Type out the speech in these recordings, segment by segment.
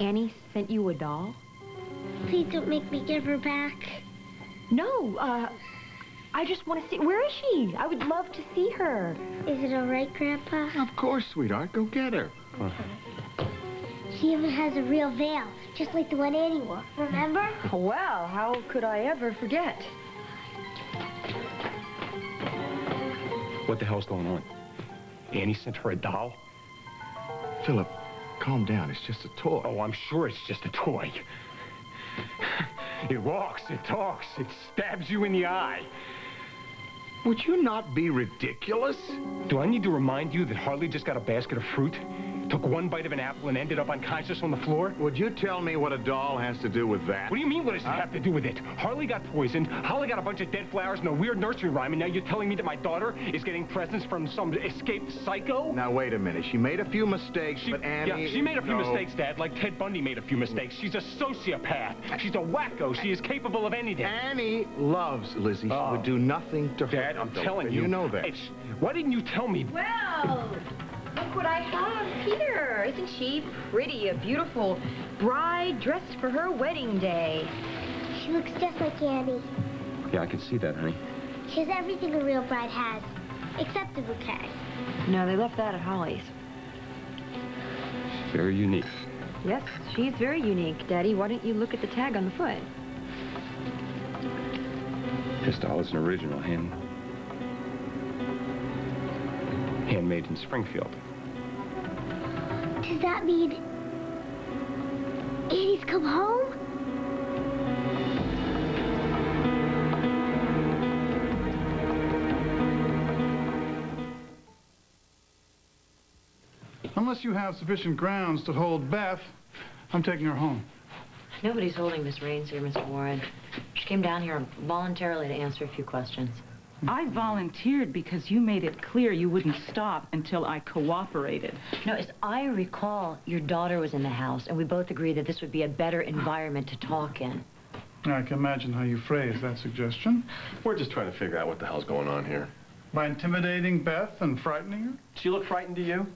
Annie sent you a doll? Please don't make me give her back. No, I just want to see... Where is she? I would love to see her. Is it all right, Grandpa? Of course, sweetheart. Go get her. She even has a real veil, just like the one Annie wore. Remember? Well, how could I ever forget? What the hell's going on? Annie sent her a doll? Philip, calm down. It's just a toy. Oh, I'm sure it's just a toy. It walks, it talks, it stabs you in the eye. Would you not be ridiculous? Do I need to remind you that Harley just got a basket of fruit? Took one bite of an apple and ended up unconscious on the floor? Would you tell me what a doll has to do with that? What do you mean, what does it have to do with it? Harley got poisoned, Holly got a bunch of dead flowers and a weird nursery rhyme, and now you're telling me that my daughter is getting presents from some escaped psycho? Now, wait a minute. She made a few mistakes, but Annie... Yeah, she made a few mistakes, Dad, like Ted Bundy made a few mistakes. She's a sociopath. She's a wacko. She is capable of anything. Annie loves Lizzie. She would do nothing to her. Dad, I'm telling you. You know that. Why didn't you tell me? Well... Look what I have here. Isn't she pretty? A beautiful bride dressed for her wedding day. She looks just like Annie. Yeah, I can see that, honey. She has everything a real bride has, except the bouquet. No, they left that at Holly's. Very unique. Yes, she's very unique, Daddy. Why don't you look at the tag on the foot? This doll is an original, handmade in Springfield. Does that mean Annie's come home? Unless you have sufficient grounds to hold Beth, I'm taking her home. Nobody's holding Miss Raines here, Mr. Warren. She came down here voluntarily to answer a few questions. I volunteered because you made it clear you wouldn't stop until I cooperated. No, as I recall, your daughter was in the house, and we both agreed that this would be a better environment to talk in. I can imagine how you phrase that suggestion. We're just trying to figure out what the hell's going on here. By intimidating Beth and frightening her? She look frightened to you?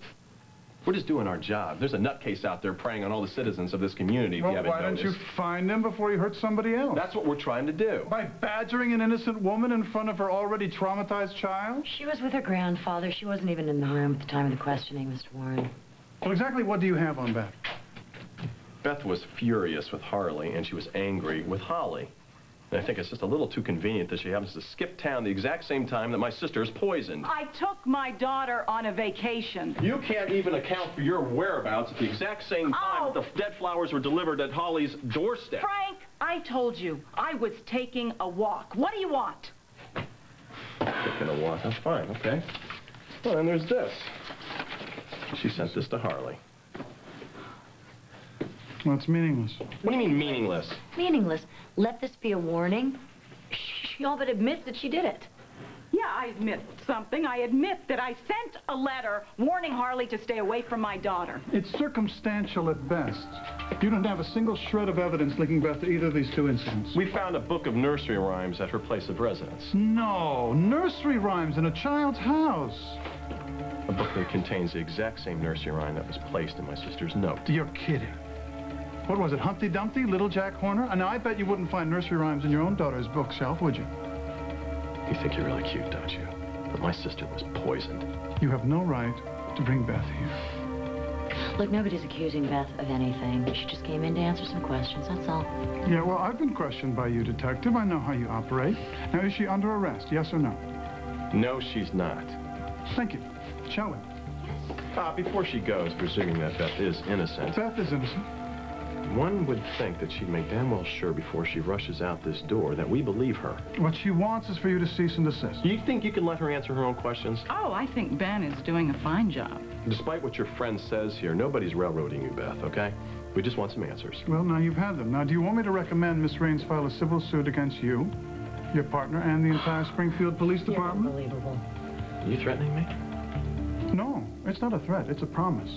We're just doing our job. There's a nutcase out there preying on all the citizens of this community, if you haven't noticed. Why don't you find him before you hurt somebody else? That's what we're trying to do. By badgering an innocent woman in front of her already traumatized child? She was with her grandfather. She wasn't even in the room at the time of the questioning, Mr. Warren. Well, exactly what do you have on Beth? Beth was furious with Harley, and she was angry with Holly. And I think it's just a little too convenient that she happens to skip town the exact same time that my sister's poisoned. I took my daughter on a vacation. You can't even account for your whereabouts at the exact same time that the dead flowers were delivered at Holly's doorstep. Frank, I told you I was taking a walk. What do you want? Taking a walk. That's fine, okay. Well, then there's this. She sent this to Harley. Well, it's meaningless. What do you mean, meaningless? Meaningless. Let this be a warning. She all but admits that she did it. Yeah, I admit something. I admit that I sent a letter warning Harley to stay away from my daughter. It's circumstantial at best. You don't have a single shred of evidence linking Beth to either of these two incidents. We found a book of nursery rhymes at her place of residence. No, nursery rhymes in a child's house. A book that contains the exact same nursery rhyme that was placed in my sister's note. You're kidding. What was it, Humpty Dumpty, Little Jack Horner? And now I bet you wouldn't find nursery rhymes in your own daughter's bookshelf, would you? You think you're really cute, don't you? But my sister was poisoned. You have no right to bring Beth here. Look, nobody's accusing Beth of anything. She just came in to answer some questions, that's all. Yeah, well, I've been questioned by you, Detective. I know how you operate. Now, is she under arrest, yes or no? No, she's not. Thank you. Shall we? Before she goes, presuming that Beth is innocent. Beth is innocent. One would think that she'd make damn well sure before she rushes out this door that we believe her. What she wants is for you to cease and desist. You think you can let her answer her own questions? Oh, I think Ben is doing a fine job. Despite what your friend says here, nobody's railroading you, Beth, okay? We just want some answers. Well, now you've had them. Now, do you want me to recommend Miss Raines file a civil suit against you, your partner, and the entire Springfield Police Department? Unbelievable. Are you threatening me? No, it's not a threat. It's a promise.